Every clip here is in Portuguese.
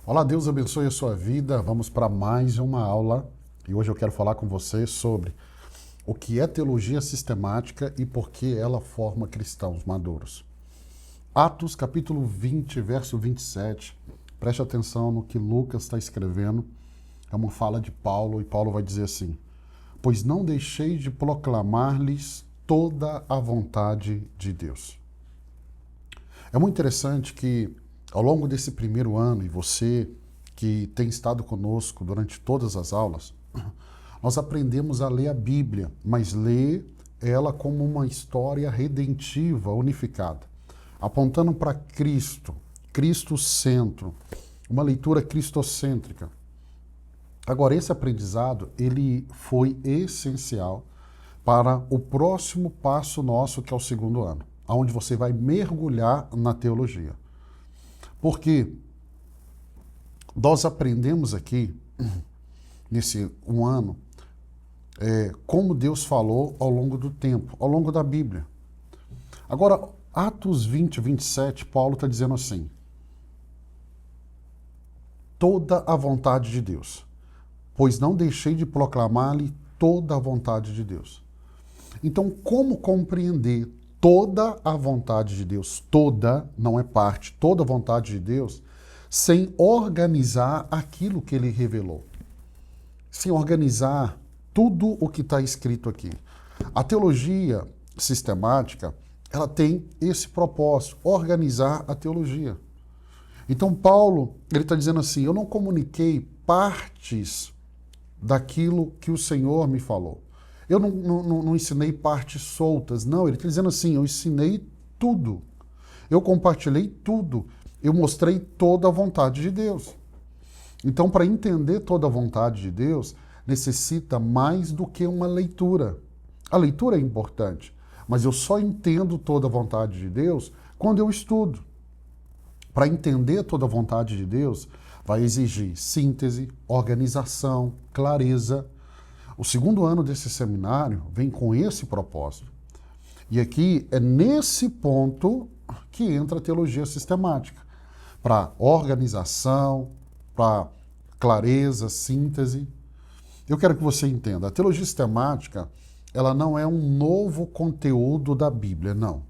Olá, Deus abençoe a sua vida. Vamos para mais uma aula e hoje eu quero falar com você sobre o que é teologia sistemática e por que ela forma cristãos maduros. Atos capítulo 20, verso 27. Preste atenção no que Lucas está escrevendo. É uma fala de Paulo e Paulo vai dizer assim: pois não deixei de proclamar-lhes toda a vontade de Deus. É muito interessante que ao longo desse primeiro ano, e você que tem estado conosco durante todas as aulas, nós aprendemos a ler a Bíblia, mas ler ela como uma história redentiva, unificada, apontando para Cristo, Cristo centro, uma leitura cristocêntrica. Agora, esse aprendizado, ele foi essencial para o próximo passo nosso, que é o segundo ano, onde você vai mergulhar na teologia. Porque nós aprendemos aqui, nesse um ano, como Deus falou ao longo do tempo, ao longo da Bíblia. Agora, Atos 20, 27, Paulo está dizendo assim: toda a vontade de Deus, pois não deixei de proclamar-lhe toda a vontade de Deus. Então, como compreender toda a vontade de Deus, toda, não é parte, toda a vontade de Deus, sem organizar aquilo que ele revelou, sem organizar tudo o que está escrito aqui? A teologia sistemática, ela tem esse propósito, organizar a teologia. Então Paulo, ele está dizendo assim: eu não comuniquei partes daquilo que o Senhor me falou. Eu não ensinei partes soltas, não. Ele está dizendo assim: eu ensinei tudo. Eu compartilhei tudo. Eu mostrei toda a vontade de Deus. Então, para entender toda a vontade de Deus, necessita mais do que uma leitura. A leitura é importante, mas eu só entendo toda a vontade de Deus quando eu estudo. Para entender toda a vontade de Deus, vai exigir síntese, organização, clareza. O segundo ano desse seminário vem com esse propósito. E aqui é nesse ponto que entra a teologia sistemática, para organização, para clareza, síntese. Eu quero que você entenda, a teologia sistemática, ela não é um novo conteúdo da Bíblia, não.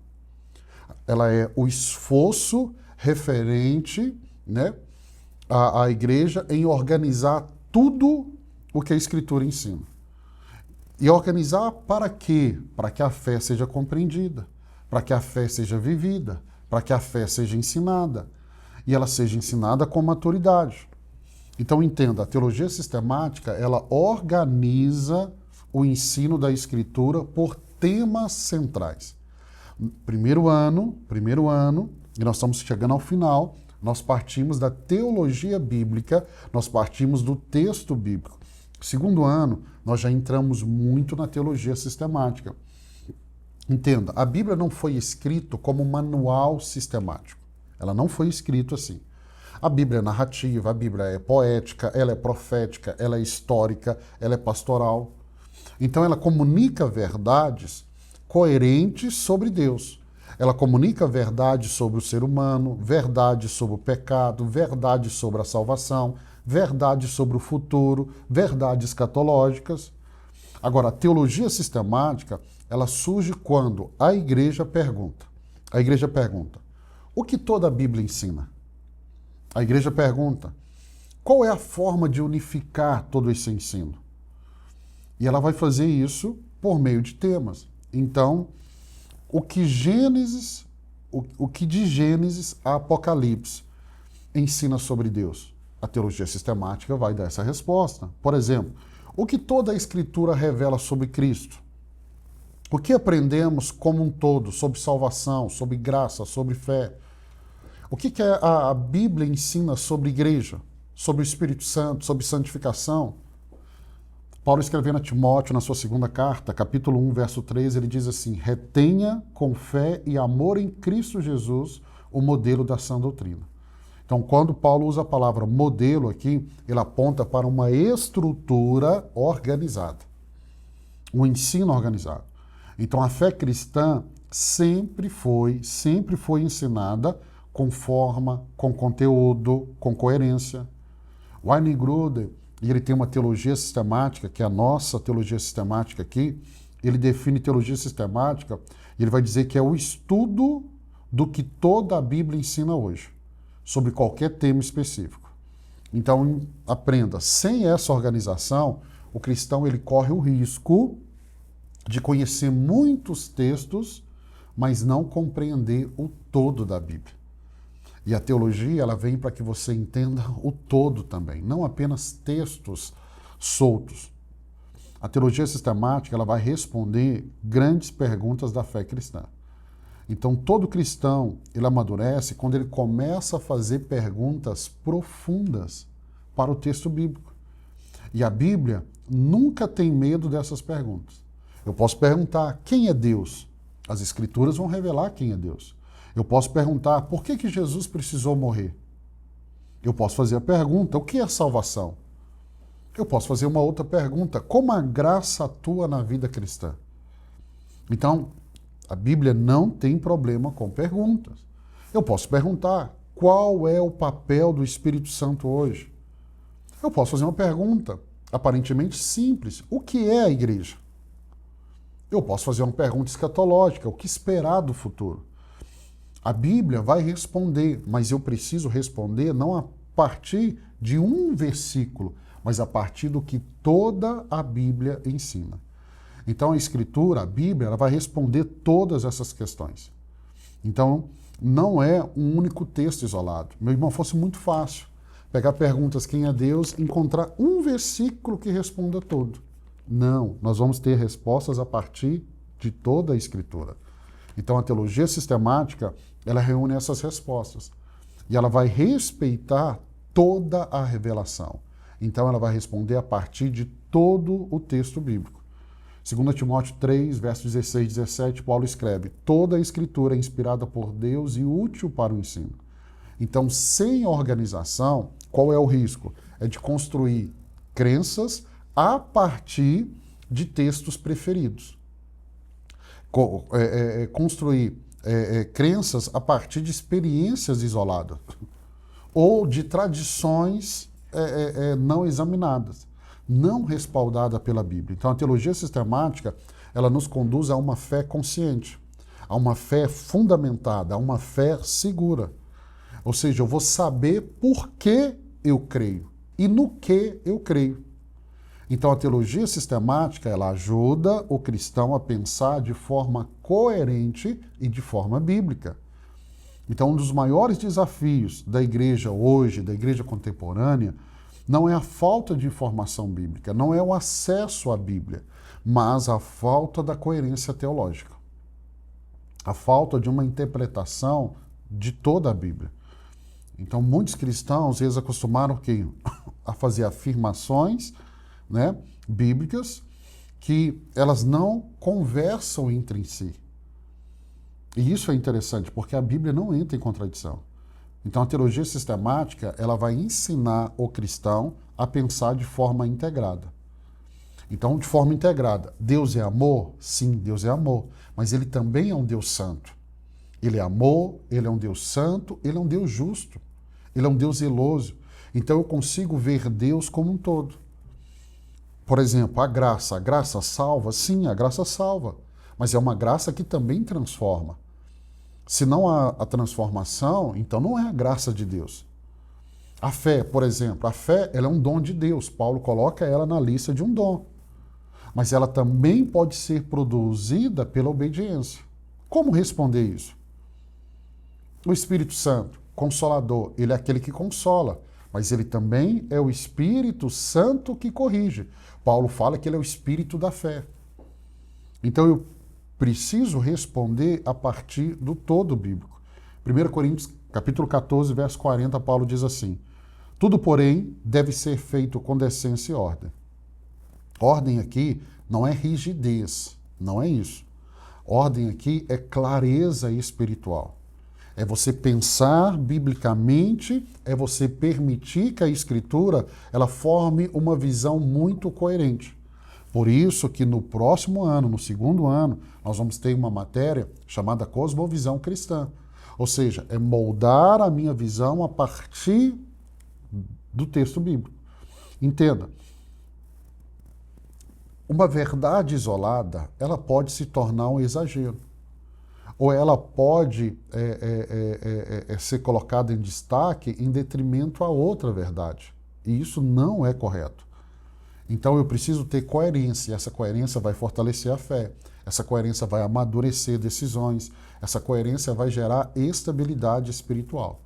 Ela é o esforço referente, né, à igreja em organizar tudo o que a Escritura ensina. E organizar para quê? Para que a fé seja compreendida, para que a fé seja vivida, para que a fé seja ensinada, e ela seja ensinada com maturidade. Então entenda, a teologia sistemática, ela organiza o ensino da Escritura por temas centrais. Primeiro ano, e nós estamos chegando ao final, nós partimos da teologia bíblica, nós partimos do texto bíblico. Segundo ano, nós já entramos muito na teologia sistemática. Entenda, a Bíblia não foi escrita como um manual sistemático. Ela não foi escrita assim. A Bíblia é narrativa, a Bíblia é poética, ela é profética, ela é histórica, ela é pastoral. Então ela comunica verdades coerentes sobre Deus. Ela comunica verdades sobre o ser humano, verdades sobre o pecado, verdades sobre a salvação, verdades sobre o futuro, verdades escatológicas. Agora, a teologia sistemática, ela surge quando a igreja pergunta. A igreja pergunta: o que toda a Bíblia ensina? A igreja pergunta: qual é a forma de unificar todo esse ensino? E ela vai fazer isso por meio de temas. Então, o que de Gênesis a Apocalipse ensina sobre Deus? A teologia sistemática vai dar essa resposta. Por exemplo, o que toda a Escritura revela sobre Cristo? O que aprendemos como um todo sobre salvação, sobre graça, sobre fé? O que a Bíblia ensina sobre igreja, sobre o Espírito Santo, sobre santificação? Paulo escrevendo a Timóteo na sua segunda carta, capítulo 1, verso 3, ele diz assim: retenha com fé e amor em Cristo Jesus o modelo da sã doutrina. Então, quando Paulo usa a palavra modelo aqui, ele aponta para uma estrutura organizada, um ensino organizado. Então, a fé cristã sempre foi ensinada com forma, com conteúdo, com coerência. O Wayne Grudem, ele tem uma teologia sistemática, que é a nossa teologia sistemática aqui. Ele define teologia sistemática e ele vai dizer que é o estudo do que toda a Bíblia ensina hoje, sobre qualquer tema específico. Então, aprenda, sem essa organização, o cristão ele corre o risco de conhecer muitos textos, mas não compreender o todo da Bíblia. E a teologia, ela vem para que você entenda o todo também, não apenas textos soltos. A teologia sistemática, ela vai responder grandes perguntas da fé cristã. Então, todo cristão, ele amadurece quando ele começa a fazer perguntas profundas para o texto bíblico. E a Bíblia nunca tem medo dessas perguntas. Eu posso perguntar, quem é Deus? As Escrituras vão revelar quem é Deus. Eu posso perguntar, por que Jesus precisou morrer? Eu posso fazer a pergunta, o que é salvação? Eu posso fazer uma outra pergunta, como a graça atua na vida cristã? Então, a Bíblia não tem problema com perguntas. Eu posso perguntar, qual é o papel do Espírito Santo hoje? Eu posso fazer uma pergunta, aparentemente simples, o que é a igreja? Eu posso fazer uma pergunta escatológica, o que esperar do futuro? A Bíblia vai responder, mas eu preciso responder não a partir de um versículo, mas a partir do que toda a Bíblia ensina. Então a Escritura, a Bíblia, ela vai responder todas essas questões. Então não é um único texto isolado. Meu irmão, fosse muito fácil pegar perguntas quem é Deus, encontrar um versículo que responda tudo. Não, nós vamos ter respostas a partir de toda a Escritura. Então a teologia sistemática, ela reúne essas respostas. E ela vai respeitar toda a revelação. Então ela vai responder a partir de todo o texto bíblico. 2 Timóteo 3, versos 16 e 17, Paulo escreve, toda a Escritura é inspirada por Deus e útil para o ensino. Então, sem organização, qual é o risco? É de construir crenças a partir de textos preferidos. Construir crenças a partir de experiências isoladas ou de tradições não examinadas, não respaldadas pela Bíblia. Então, a teologia sistemática, ela nos conduz a uma fé consciente, a uma fé fundamentada, a uma fé segura. Ou seja, eu vou saber por que eu creio e no que eu creio. Então, a teologia sistemática, ela ajuda o cristão a pensar de forma coerente e de forma bíblica. Então, um dos maiores desafios da igreja hoje, da igreja contemporânea, não é a falta de informação bíblica, não é o acesso à Bíblia, mas a falta da coerência teológica. A falta de uma interpretação de toda a Bíblia. Então, muitos cristãos, eles acostumaram a fazer afirmações, né, bíblicas, que elas não conversam entre si. E isso é interessante, porque a Bíblia não entra em contradição. Então, a teologia sistemática, ela vai ensinar o cristão a pensar de forma integrada. Então, de forma integrada, Deus é amor? Sim, Deus é amor. Mas ele também é um Deus santo. Ele é amor, ele é um Deus santo, ele é um Deus justo. Ele é um Deus zeloso. Então, eu consigo ver Deus como um todo. Por exemplo, a graça salva? Sim, a graça salva. Mas é uma graça que também transforma. Se não há a transformação, então não é a graça de Deus. A fé, por exemplo, a fé ela é um dom de Deus. Paulo coloca ela na lista de um dom. Mas ela também pode ser produzida pela obediência. Como responder isso? O Espírito Santo, Consolador, ele é aquele que consola, mas ele também é o Espírito Santo que corrige. Paulo fala que ele é o Espírito da fé. Então eu preciso responder a partir do todo bíblico. 1 Coríntios, capítulo 14, verso 40, Paulo diz assim, tudo, porém, deve ser feito com decência e ordem. Ordem aqui não é rigidez, não é isso. Ordem aqui é clareza espiritual. É você pensar biblicamente, é você permitir que a Escritura ela forme uma visão muito coerente. Por isso que no próximo ano, no segundo ano, nós vamos ter uma matéria chamada Cosmovisão Cristã, Ou seja, é moldar a minha visão a partir do texto bíblico. Entenda, uma verdade isolada, ela pode se tornar um exagero. Ou ela pode ser colocada em destaque em detrimento a outra verdade. E isso não é correto. Então eu preciso ter coerência. Essa coerência vai fortalecer a fé. Essa coerência vai amadurecer decisões. Essa coerência vai gerar estabilidade espiritual.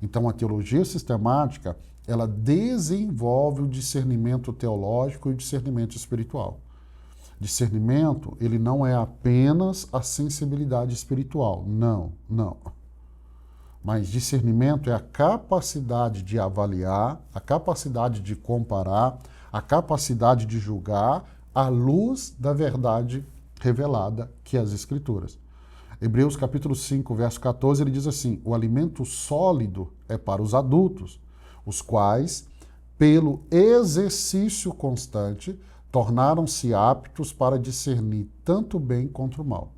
Então a teologia sistemática, ela desenvolve o discernimento teológico e o discernimento espiritual. Discernimento, ele não é apenas a sensibilidade espiritual. Não, não. Mas discernimento é a capacidade de avaliar, a capacidade de comparar, a capacidade de julgar à luz da verdade revelada, que é as Escrituras. Hebreus capítulo 5, verso 14, ele diz assim: o alimento sólido é para os adultos, os quais, pelo exercício constante, tornaram-se aptos para discernir tanto o bem quanto o mal.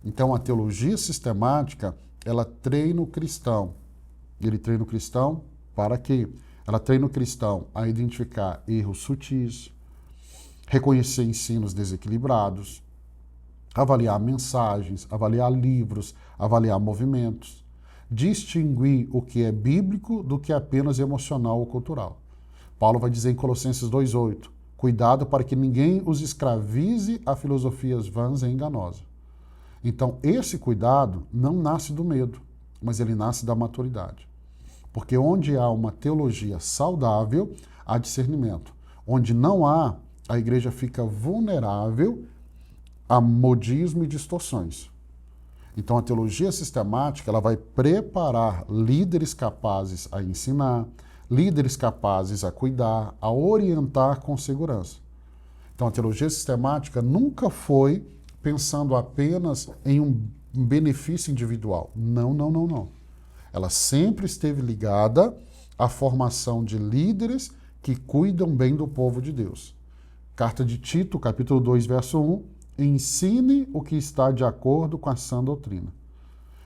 Então, a teologia sistemática, ela treina o cristão. Ele treina o cristão para quê? Ela treina o cristão a identificar erros sutis, reconhecer ensinos desequilibrados, avaliar mensagens, avaliar livros, avaliar movimentos, distinguir o que é bíblico do que é apenas emocional ou cultural. Paulo vai dizer em Colossenses 2,8: cuidado para que ninguém os escravize a filosofias vãs e enganosas. Então, esse cuidado não nasce do medo, mas ele nasce da maturidade. Porque onde há uma teologia saudável, há discernimento. Onde não há, a igreja fica vulnerável a modismo e distorções. Então, a teologia sistemática, ela vai preparar líderes capazes a ensinar, líderes capazes a cuidar, a orientar com segurança. Então, a teologia sistemática nunca foi pensando apenas em um benefício individual. Não, não, não, não. Ela sempre esteve ligada à formação de líderes que cuidam bem do povo de Deus. Carta de Tito, capítulo 2, verso 1, ensine o que está de acordo com a sã doutrina.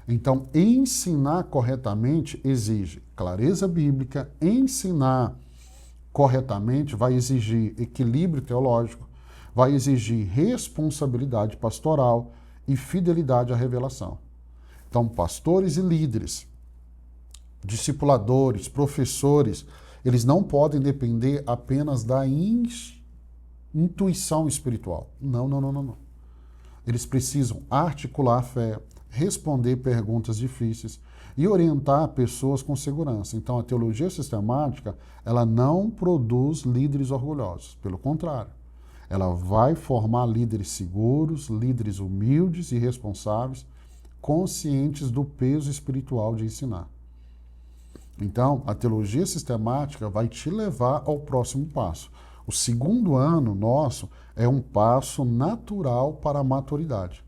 Então, ensinar corretamente exige clareza bíblica, ensinar corretamente vai exigir equilíbrio teológico, vai exigir responsabilidade pastoral e fidelidade à revelação. Então, pastores e líderes, discipuladores, professores, eles não podem depender apenas da intuição espiritual. Não, não, não, não, não. Eles precisam articular a fé, responder perguntas difíceis e orientar pessoas com segurança. Então, a teologia sistemática, ela não produz líderes orgulhosos. Pelo contrário, ela vai formar líderes seguros, líderes humildes e responsáveis, conscientes do peso espiritual de ensinar. Então, a teologia sistemática vai te levar ao próximo passo. O segundo ano nosso é um passo natural para a maturidade.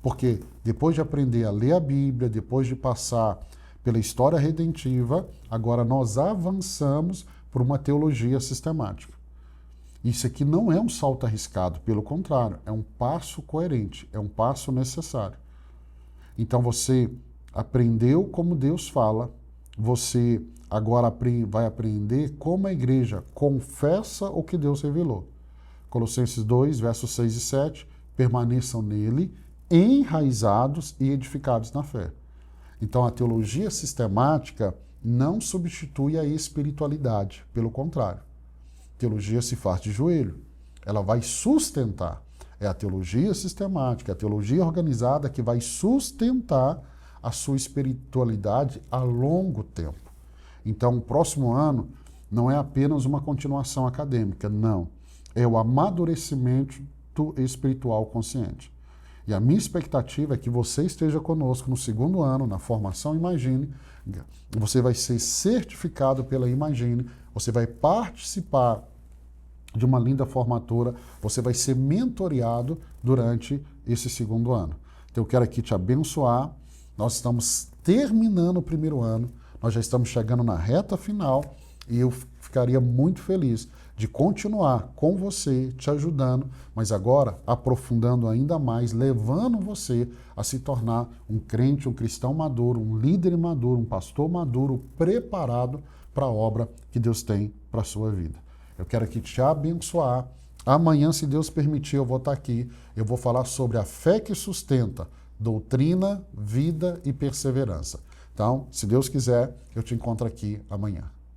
Porque depois de aprender a ler a Bíblia, depois de passar pela história redentiva, agora nós avançamos para uma teologia sistemática. Isso aqui não é um salto arriscado, pelo contrário, é um passo coerente, é um passo necessário. Então você aprendeu como Deus fala, você agora vai aprender como a igreja confessa o que Deus revelou. Colossenses 2, versos 6 e 7, permaneçam nele, enraizados e edificados na fé. Então a teologia sistemática não substitui a espiritualidade, pelo contrário. A teologia se faz de joelho, ela vai sustentar. É a teologia sistemática, a teologia organizada que vai sustentar a sua espiritualidade a longo tempo. Então, o próximo ano não é apenas uma continuação acadêmica, não. É o amadurecimento espiritual consciente. E a minha expectativa é que você esteja conosco no segundo ano, na formação Imagine. Você vai ser certificado pela Imagine, você vai participar de uma linda formatura, você vai ser mentoreado durante esse segundo ano. Então, eu quero aqui te abençoar. Nós estamos terminando o primeiro ano, nós já estamos chegando na reta final E eu ficaria muito feliz de continuar com você, te ajudando, mas agora aprofundando ainda mais, levando você a se tornar um crente, um cristão maduro, um líder maduro, um pastor maduro, preparado para a obra que Deus tem para a sua vida. Eu quero aqui te abençoar. Amanhã, se Deus permitir, eu vou estar aqui. Eu vou falar sobre a fé que sustenta, doutrina, vida e perseverança. Então, se Deus quiser, eu te encontro aqui amanhã.